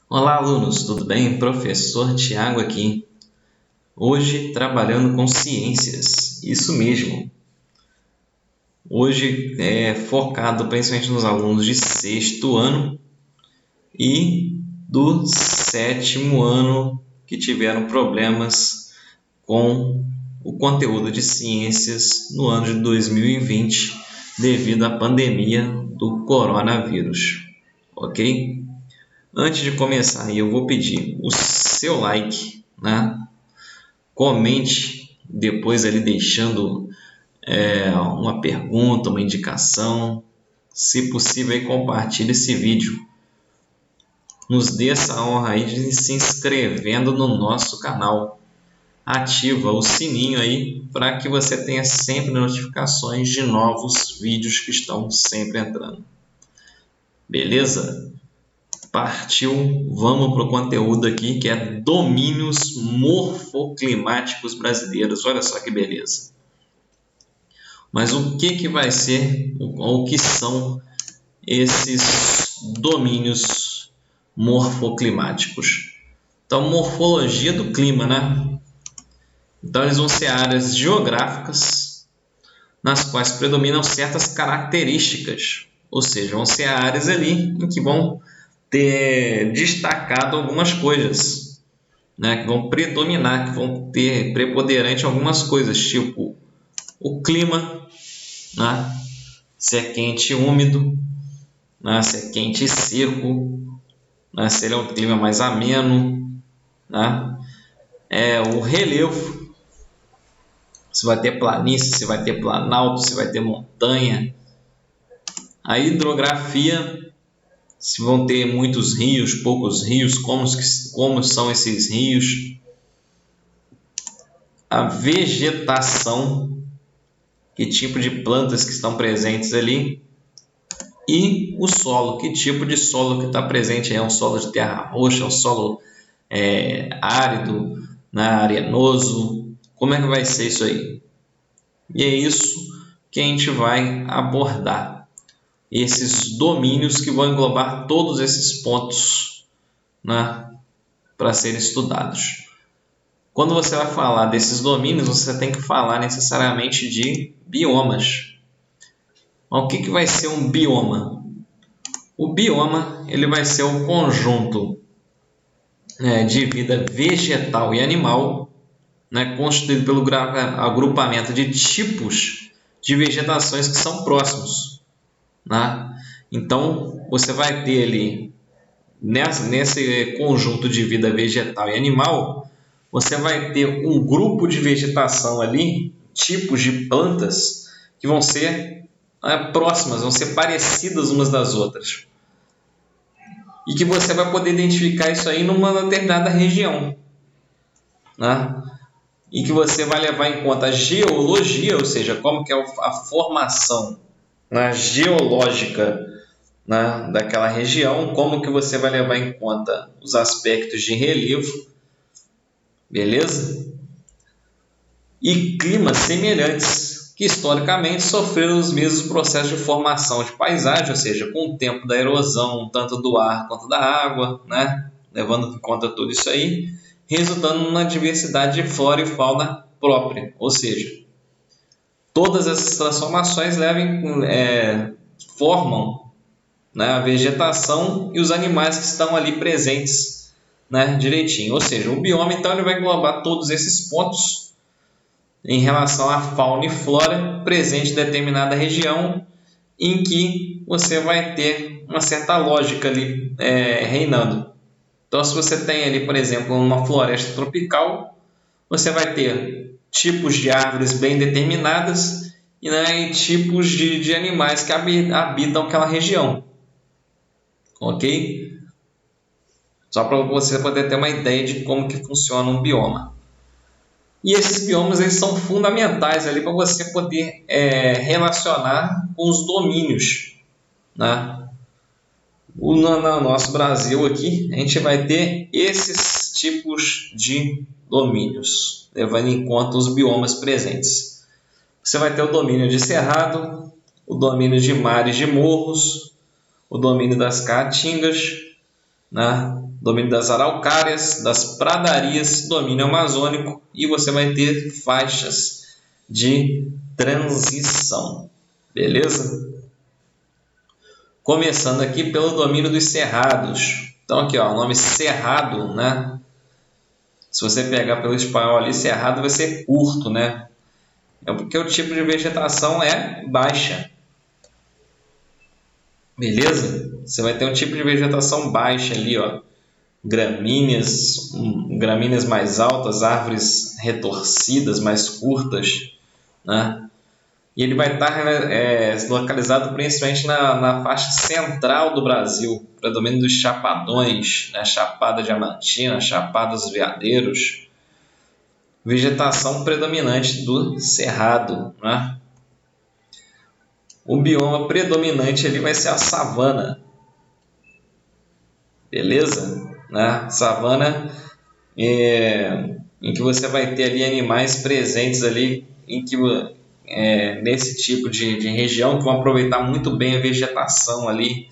Olá, alunos, tudo bem? Professor Tiago aqui. Hoje trabalhando com ciências, isso mesmo. Hoje é focado principalmente nos alunos de sexto ano e do sétimo ano que tiveram problemas com o conteúdo de ciências no ano de 2020 devido à pandemia do coronavírus, ok? Antes de começar, eu vou pedir o seu like, né? Comente depois ali deixando uma pergunta, uma indicação. Se possível, aí, compartilhe esse vídeo. Nos dê essa honra aí de se inscrevendo no nosso canal. Ativa o sininho aí para que você tenha sempre notificações de novos vídeos que estão sempre entrando. Beleza? Partiu, vamos para o conteúdo aqui que é domínios morfoclimáticos brasileiros. Olha só que beleza. Mas o que vai ser, ou o que são esses domínios morfoclimáticos? Então, morfologia do clima, né? Então, eles vão ser áreas geográficas nas quais predominam certas características, ou seja, vão ser áreas ali em que vão ter destacado algumas coisas, né, que vão predominar, que vão ter preponderante algumas coisas, tipo o clima, né, se é quente e úmido, né, se é quente e seco, né, se ele é um clima mais ameno, né, o relevo, se vai ter planície, se vai ter planalto, se vai ter montanha, a hidrografia, se vão ter muitos rios, poucos rios, como são esses rios, a vegetação, que tipo de plantas que estão presentes ali, e o solo, que tipo de solo que está presente. É um solo de terra roxa, um solo árido, né, arenoso, como é que vai ser isso aí? E é isso que a gente vai abordar. Esses domínios que vão englobar todos esses pontos, né, para serem estudados. Quando você vai falar desses domínios, você tem que falar necessariamente de biomas. O que vai ser um bioma? O bioma ele vai ser o conjunto de vida vegetal e animal, né, constituído pelo agrupamento de tipos de vegetações que são próximos, né? Então, você vai ter ali, nesse conjunto de vida vegetal e animal, você vai ter um grupo de vegetação ali, tipos de plantas, que vão ser próximas, vão ser parecidas umas das outras. E que você vai poder identificar isso aí numa determinada região, né? E que você vai levar em conta a geologia, ou seja, como que é a formação, né, geológica, né, daquela região, como que você vai levar em conta os aspectos de relevo, beleza? E climas semelhantes, que historicamente sofreram os mesmos processos de formação de paisagem, ou seja, com o tempo da erosão, tanto do ar quanto da água, né, levando em conta tudo isso aí, resultando numa diversidade de flora e fauna própria, ou seja, todas essas transformações formam, né, a vegetação e os animais que estão ali presentes, né, direitinho. Ou seja, o bioma então ele vai englobar todos esses pontos em relação à fauna e flora presente em determinada região, em que você vai ter uma certa lógica ali reinando. Então, se você tem ali, por exemplo, uma floresta tropical, você vai ter tipos de árvores bem determinadas e tipos de animais que habitam aquela região. Ok? Só para você poder ter uma ideia de como que funciona um bioma. E esses biomas eles são fundamentais ali para você poder relacionar com os domínios, né? No nosso Brasil aqui, a gente vai ter esses tipos de domínios, levando em conta os biomas presentes. Você vai ter o domínio de cerrado, o domínio de mares de morros, o domínio das caatingas, né? domínio das araucárias, das pradarias, domínio amazônico, e você vai ter faixas de transição, beleza? Começando aqui pelo domínio dos cerrados. Então aqui, ó, o nome cerrado, né? Se você pegar pelo espanhol ali, cerrado vai ser curto, né? É porque o tipo de vegetação é baixa. Beleza? Você vai ter um tipo de vegetação baixa ali, ó. Gramíneas mais altas, árvores retorcidas, mais curtas, né? E ele vai estar localizado principalmente na faixa central do Brasil, predomínio dos chapadões, né? Chapada Diamantina, Chapada dos Veadeiros, vegetação predominante do cerrado, né? O bioma predominante ali vai ser a savana, beleza? Né? Savana em que você vai ter ali animais presentes ali nesse tipo de região que vão aproveitar muito bem a vegetação ali.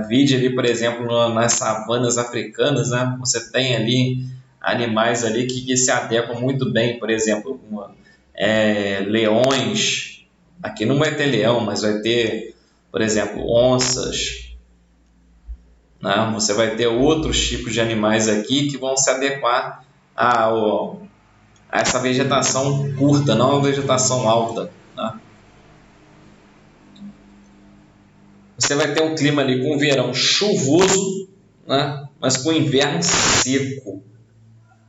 Vide ali, por exemplo, nas savanas africanas, né? Você tem ali animais ali que se adequam muito bem, por exemplo, leões. Aqui não vai ter leão, mas vai ter, por exemplo, onças. Né? Você vai ter outros tipos de animais aqui que vão se adequar a essa vegetação curta, não a vegetação alta. Né? Você vai ter um clima ali com verão chuvoso, né? Mas com inverno seco.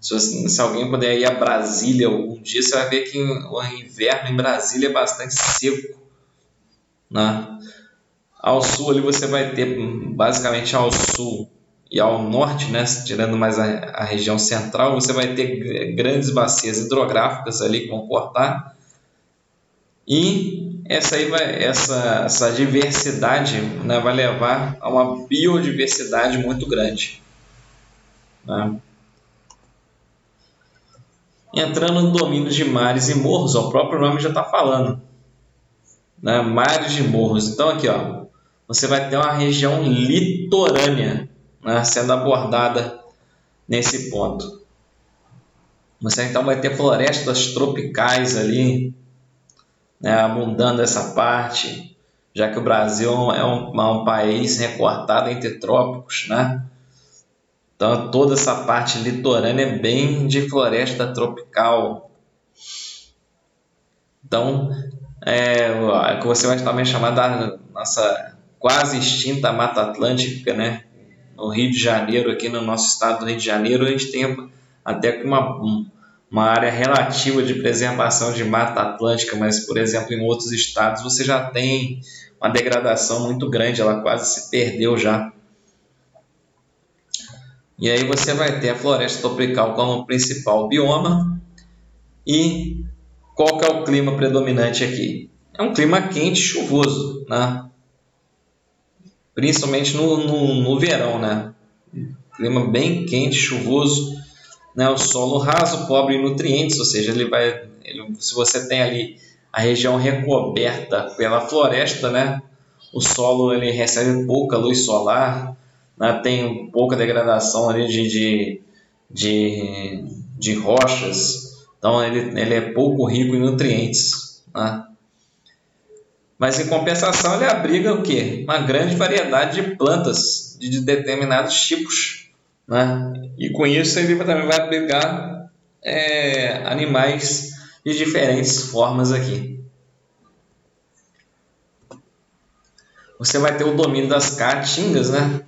Se alguém puder ir a Brasília algum dia, você vai ver que o inverno em Brasília é bastante seco. Né? Ao sul ali você vai ter, basicamente ao sul e ao norte, né, tirando mais a região central, você vai ter grandes bacias hidrográficas ali que vão cortar. E essa diversidade, né, vai levar a uma biodiversidade muito grande. Né? Entrando no domínio de mares e morros, ó, o próprio nome já está falando. Né? Mares e morros. Então aqui, ó, você vai ter uma região litorânea, né, sendo abordada nesse ponto. Você então vai ter florestas tropicais ali, né, abundando essa parte, já que o Brasil é um país recortado entre trópicos, né? Então toda essa parte litorânea é bem de floresta tropical. Então que você vai também chamar da nossa quase extinta Mata Atlântica, né? No Rio de Janeiro, aqui no nosso estado do Rio de Janeiro, a gente tem até uma área relativa de preservação de Mata Atlântica, mas, por exemplo, em outros estados você já tem uma degradação muito grande, ela quase se perdeu já. E aí você vai ter a floresta tropical como principal bioma. E qual que é o clima predominante aqui? É um clima quente e chuvoso, né? Principalmente no verão, né? Clima bem quente, chuvoso, né? O solo raso, pobre em nutrientes, ou seja, se você tem ali a região recoberta pela floresta, né? O solo ele recebe pouca luz solar, né? Tem pouca degradação ali de rochas, então ele é pouco rico em nutrientes, né? Mas em compensação ele abriga o quê? Uma grande variedade de plantas de determinados tipos, né? E com isso ele também vai abrigar animais de diferentes formas aqui. Você vai ter o domínio das caatingas, né?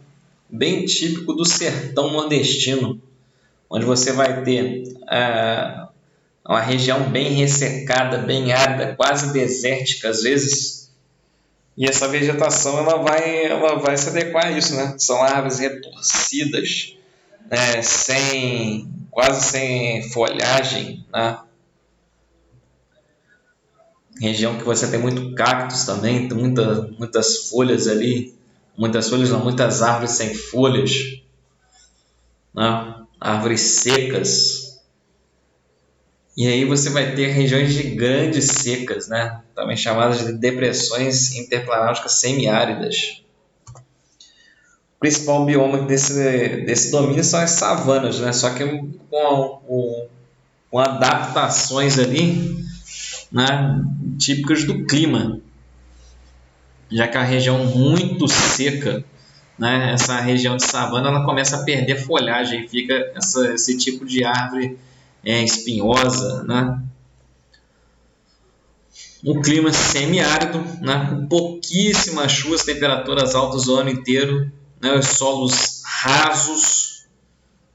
Bem típico do sertão nordestino, onde você vai ter uma região bem ressecada, bem árida, quase desértica às vezes. E essa vegetação ela vai se adequar a isso, né? São árvores retorcidas, né? Quase sem folhagem, né? Região que você tem muito cactos também, tem muitas folhas ali, muitas árvores sem folhas, né? Árvores secas. E aí você vai ter regiões de grandes secas, né? Também chamadas de depressões interplanáuticas semiáridas. principal bioma desse domínio são as savanas, né? Só que com adaptações ali, né, típicas do clima, já que a região muito seca, né, essa região de savana, ela começa a perder folhagem e fica esse tipo de árvore espinhosa, né? Um clima semiárido, né, com pouquíssimas chuvas, temperaturas altas o ano inteiro, né, os solos rasos,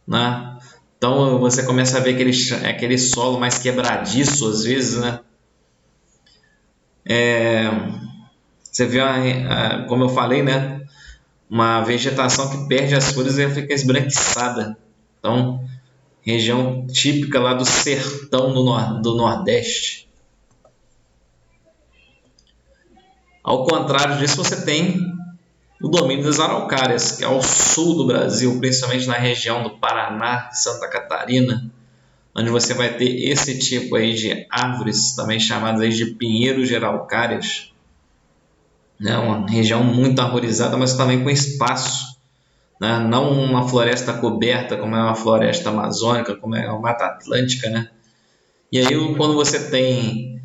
né? Então você começa a ver aquele solo mais quebradiço às vezes, né? Você vê, como eu falei, né, uma vegetação que perde as folhas e fica esbranquiçada. Então, região típica lá do sertão do Nordeste. Ao contrário disso, você tem o domínio das araucárias, que é ao sul do Brasil, principalmente na região do Paraná, Santa Catarina, onde você vai ter esse tipo aí de árvores, também chamadas aí de pinheiros de araucárias. É uma região muito arborizada, mas também com espaço, né? Não uma floresta coberta, como é uma floresta amazônica, como é uma Mata Atlântica, né? E aí, quando você tem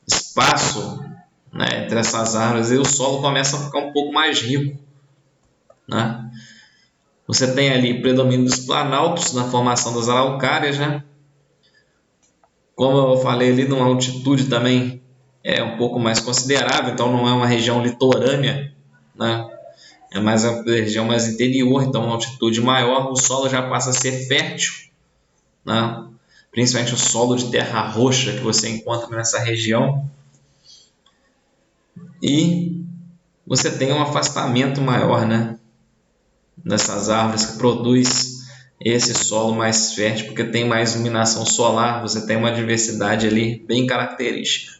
espaço, né, entre essas árvores, aí o solo começa a ficar um pouco mais rico, né? Você tem ali predomínio dos planaltos na formação das araucárias, né? Como eu falei ali, numa altitude também é um pouco mais considerável, então não é uma região litorânea, né? É mais uma região mais interior, então uma altitude maior, o solo já passa a ser fértil, né? Principalmente o solo de terra roxa que você encontra nessa região. E você tem um afastamento maior, né, dessas árvores, que produz esse solo mais fértil, porque tem mais iluminação solar, você tem uma diversidade ali bem característica.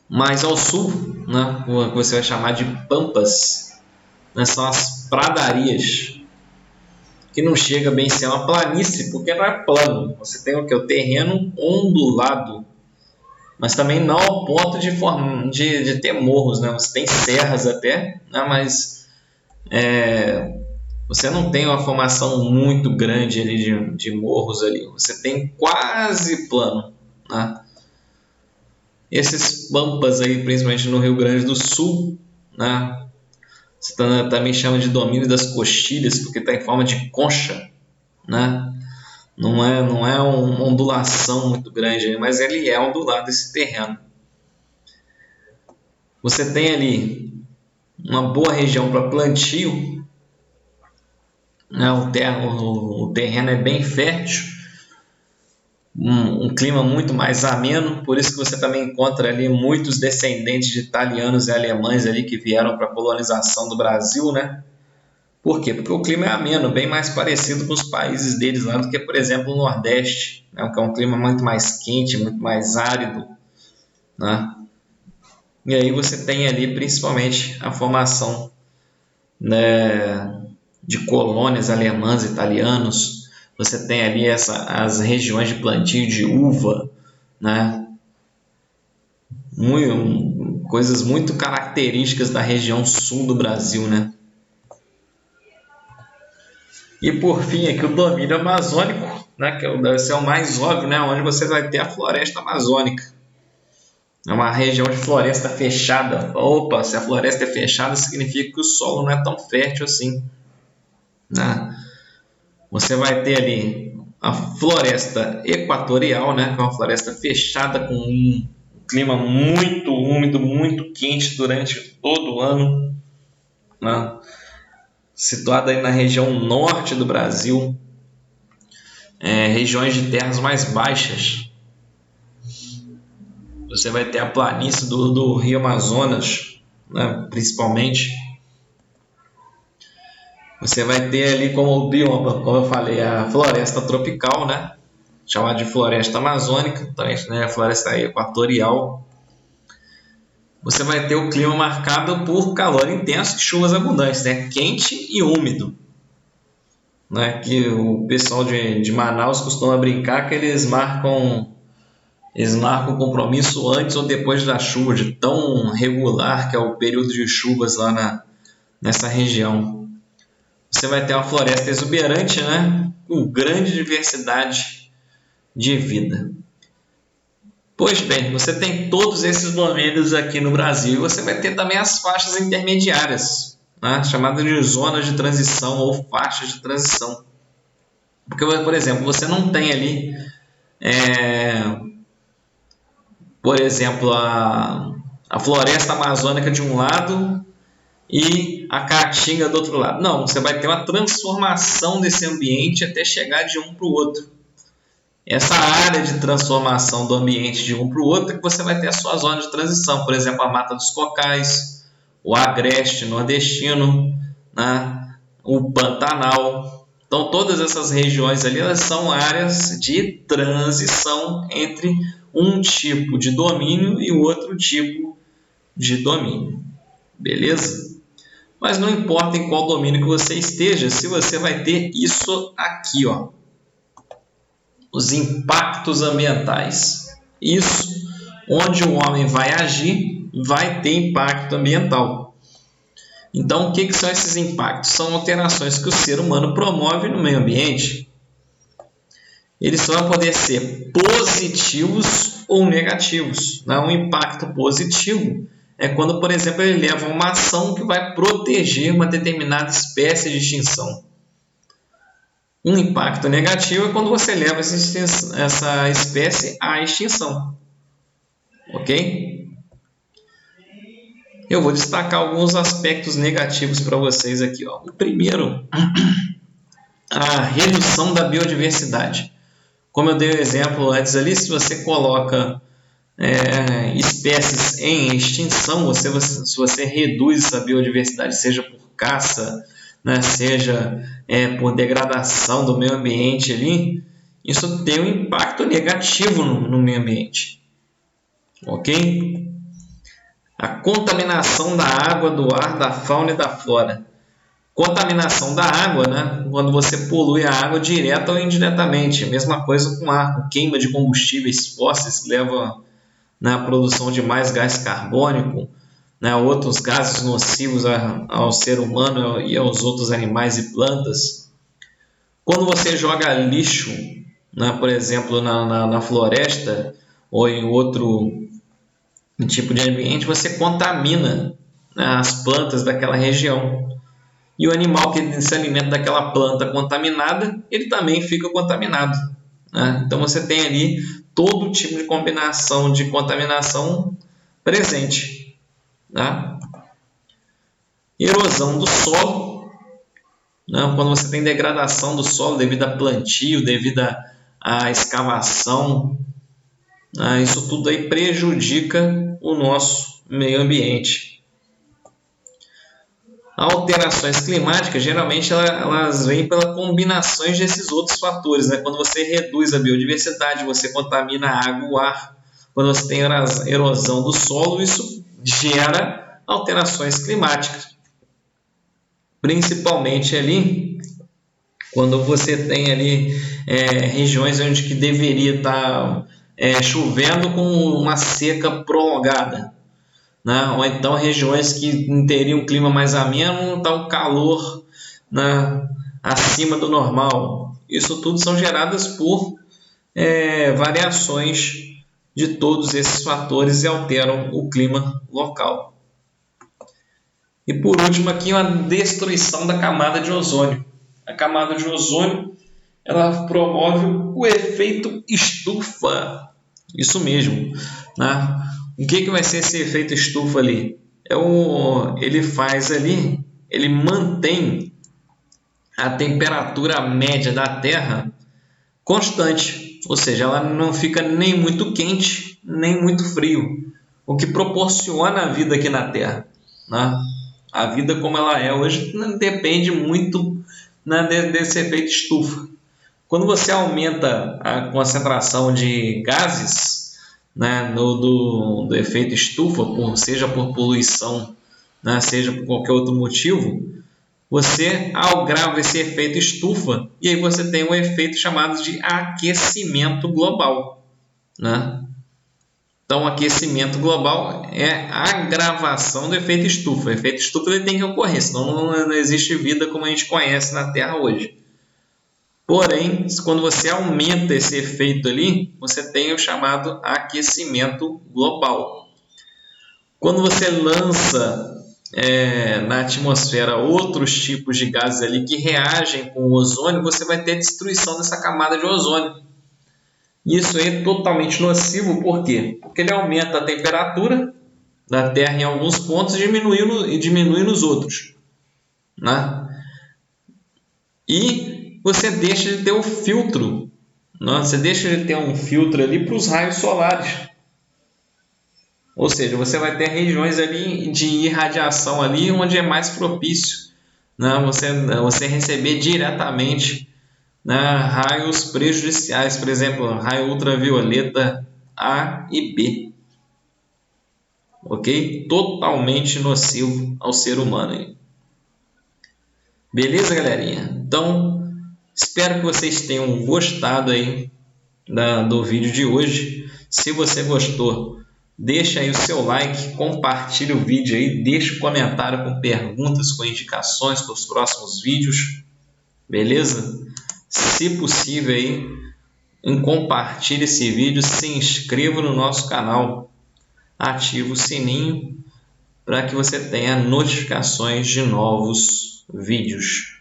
Mais ao sul, né, o que você vai chamar de pampas, né, são as pradarias, que não chega bem a ser uma planície, porque não é plano. Você tem o terreno ondulado, mas também não ao ponto de ter morros, né? Você tem serras até, né? Mas você não tem uma formação muito grande ali de morros ali. Você tem quase plano, né? Esses pampas aí, principalmente no Rio Grande do Sul, né? Você também chama de domínio das coxilhas, porque está em forma de concha, né? Não é uma ondulação muito grande, mas ele é ondulado esse terreno. Você tem ali uma boa região para plantio, né? O terreno é bem fértil, um clima muito mais ameno, por isso que você também encontra ali muitos descendentes de italianos e alemães ali que vieram para a colonização do Brasil, né? Por quê? Porque o clima é ameno, bem mais parecido com os países deles lá do que, por exemplo, o Nordeste, né? Que é um clima muito mais quente, muito mais árido, né? E aí você tem ali principalmente a formação, né, de colônias alemãs, italianos. Você tem ali as regiões de plantio de uva, né? Coisas muito características da região sul do Brasil, né? E por fim aqui o domínio amazônico, né? Que deve ser o mais óbvio, né? Onde você vai ter a floresta amazônica. É uma região de floresta fechada. Opa, se a floresta é fechada, significa que o solo não é tão fértil assim, né? Você vai ter ali a floresta equatorial, né? Que é uma floresta fechada com um clima muito úmido, muito quente durante todo o ano, né? Situada aí na região norte do Brasil, regiões de terras mais baixas. Você vai ter a planície do Rio Amazonas, né, principalmente. Você vai ter ali como bioma, como eu falei, a floresta tropical, né, chamada de floresta amazônica, também, né, a floresta equatorial. Você vai ter o clima marcado por calor intenso e chuvas abundantes, né, quente e úmido, né, que o pessoal de Manaus costuma brincar que eles marcam Eles marcam o compromisso antes ou depois da chuva, de tão regular que é o período de chuvas lá nessa região. Você vai ter uma floresta exuberante, né? Com grande diversidade de vida. Pois bem, você tem todos esses domínios aqui no Brasil e você vai ter também as faixas intermediárias, né? Chamadas de zonas de transição ou faixas de transição. Porque, por exemplo, você não tem ali, por exemplo, a floresta amazônica de um lado e a caatinga do outro lado. Não, você vai ter uma transformação desse ambiente até chegar de um para o outro. Essa área de transformação do ambiente de um para o outro é que você vai ter a sua zona de transição. Por exemplo, a Mata dos Cocais, o Agreste nordestino, né? O Pantanal. Então, todas essas regiões ali, elas são áreas de transição entre um tipo de domínio e outro tipo de domínio. Beleza? Mas não importa em qual domínio que você esteja, se você vai ter isso aqui, ó, os impactos ambientais. Isso, onde o homem vai agir, vai ter impacto ambiental. Então, o que são esses impactos? São alterações que o ser humano promove no meio ambiente. Eles vão poder ser positivos ou negativos. Um impacto positivo é quando, por exemplo, ele leva uma ação que vai proteger uma determinada espécie de extinção. Um impacto negativo é quando você leva essa espécie à extinção. Ok? Eu vou destacar alguns aspectos negativos para vocês aqui. Ó. O primeiro, a redução da biodiversidade. Como eu dei o exemplo antes ali, se você coloca espécies em extinção, se você reduz essa biodiversidade, seja por caça, né, seja por degradação do meio ambiente ali, isso tem um impacto negativo no meio ambiente. Ok? A contaminação da água, do ar, da fauna e da flora. Contaminação da água, né? Quando você polui a água direta ou indiretamente. Mesma coisa com o ar, com queima de combustíveis fósseis que leva à produção de mais gás carbônico, né? Outros gases nocivos ao ser humano e aos outros animais e plantas. Quando você joga lixo, né? Por exemplo, na floresta ou em outro tipo de ambiente, você contamina, né, as plantas daquela região. E o animal que se alimenta daquela planta contaminada, ele também fica contaminado. Né? Então você tem ali todo tipo de combinação de contaminação presente. Tá? Erosão do solo. Né? Quando você tem degradação do solo devido a plantio, devido a escavação, né? Isso tudo aí prejudica o nosso meio ambiente. Alterações climáticas, geralmente elas vêm pela combinação desses outros fatores. Né? Quando você reduz a biodiversidade, você contamina a água e o ar. Quando você tem erosão do solo, isso gera alterações climáticas. Principalmente ali, quando você tem ali regiões onde que deveria estar chovendo com uma seca prolongada. Né? Ou então regiões que teriam um clima mais ameno, está um calor, né, acima do normal. Isso tudo são geradas por variações de todos esses fatores e alteram o clima local. E por último aqui, uma destruição da camada de ozônio. A camada de ozônio, ela promove o efeito estufa. Isso mesmo. Né? O que vai ser esse efeito estufa ali? Ele faz ali, ele mantém a temperatura média da Terra constante, ou seja, ela não fica nem muito quente, nem muito frio, o que proporciona a vida aqui na Terra. Né? A vida como ela é hoje depende muito, né, desse efeito estufa. Quando você aumenta a concentração de gases, né, do efeito estufa, seja por poluição, né, seja por qualquer outro motivo, você agrava esse efeito estufa e aí você tem um efeito chamado de aquecimento global. Né? Então, o aquecimento global é a agravação do efeito estufa. O efeito estufa ele tem que ocorrer, senão não existe vida como a gente conhece na Terra hoje. Porém, quando você aumenta esse efeito ali, você tem o chamado aquecimento global. Quando você lança na atmosfera outros tipos de gases ali que reagem com o ozônio, você vai ter destruição dessa camada de ozônio. Isso é totalmente nocivo, por quê? Porque ele aumenta a temperatura da Terra em alguns pontos e diminui nos outros, né? E você deixa de ter o filtro, né? Você deixa de ter um filtro ali para os raios solares. Ou seja, você vai ter regiões ali de irradiação ali onde é mais propício, né? Você receber diretamente, né, raios prejudiciais, por exemplo, raio ultravioleta A e B, ok? Totalmente nocivo ao ser humano. Beleza, galerinha? Então, espero que vocês tenham gostado aí do vídeo de hoje. Se você gostou, deixa aí o seu like, compartilhe o vídeo aí, deixa um comentário com perguntas, com indicações para os próximos vídeos, beleza? Se possível aí, compartilhe esse vídeo, se inscreva no nosso canal, ative o sininho para que você tenha notificações de novos vídeos.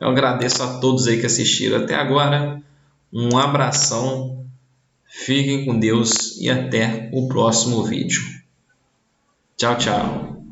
Eu agradeço a todos aí que assistiram até agora, um abração, fiquem com Deus e até o próximo vídeo. Tchau, tchau.